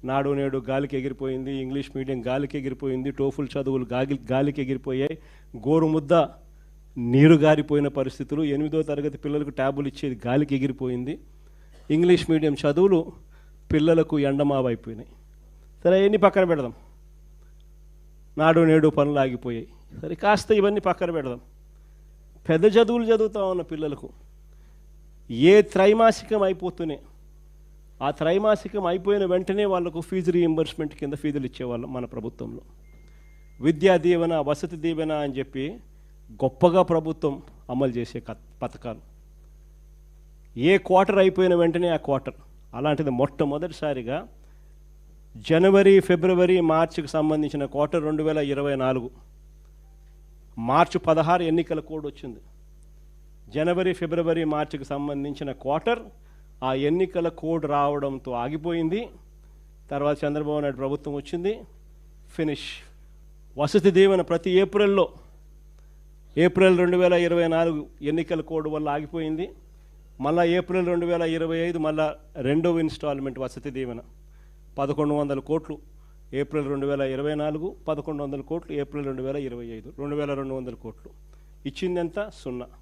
నాడు నేడు గాలికి ఎగిరిపోయింది, ఇంగ్లీష్ మీడియం గాలికి ఎగిరిపోయింది, టోఫుల్ చదువులు గాలికి ఎగిరిపోయాయి, గోరుముద్ద నీరు గారిపోయిన పరిస్థితులు, 8వ తరగతి పిల్లలకు ట్యాబులు ఇచ్చేది గాలికి ఎగిరిపోయింది, ఇంగ్లీష్ మీడియం చదువులు పిల్లలకు ఎండమావైపోయినాయి. సరే ఎన్ని పక్కన పెడదాం, నాడు నేడు పనులు ఆగిపోయాయి. సరే కాస్త ఇవన్నీ పక్కన పెడదాం. పెద్ద చదువులు చదువుతా ఉన్న పిల్లలకు ఏ త్రైమాసికం అయిపోతూనే ఆ త్రైమాసికం అయిపోయిన వెంటనే వాళ్ళకు ఫీజు రీయింబర్స్మెంట్ కింద ఫీజులు ఇచ్చేవాళ్ళం మన ప్రభుత్వంలో. విద్యా దీవెన, వసతి దీవెన అని చెప్పి గొప్పగా ప్రభుత్వం అమలు చేసే పథకాలు. ఏ క్వార్టర్ అయిపోయిన వెంటనే ఆ క్వార్టర్. అలాంటిది మొట్టమొదటిసారిగా జనవరి, ఫిబ్రవరి, మార్చికి సంబంధించిన క్వార్టర్ 2024 మార్చి 16 ఎన్నికల కోడ్ వచ్చింది. జనవరి, ఫిబ్రవరి, మార్చికి సంబంధించిన క్వార్టర్ ఆ ఎన్నికల కోడ్ రావడంతో ఆగిపోయింది. తర్వాత చంద్రబాబు నాయుడు ప్రభుత్వం వచ్చింది, ఫినిష్. వసతి దీవెన ప్రతి ఏప్రిల్ 2024 ఎన్నికల కోడ్ వల్ల ఆగిపోయింది. మళ్ళీ ఏప్రిల్ 2025 మళ్ళా రెండవ ఇన్స్టాల్మెంట్ వసతి దీవెన 1100 కోట్లు ఏప్రిల్ 2024, 1100 కోట్లు ఏప్రిల్ 2025, 2200 కోట్లు. ఇచ్చిందంతా 0.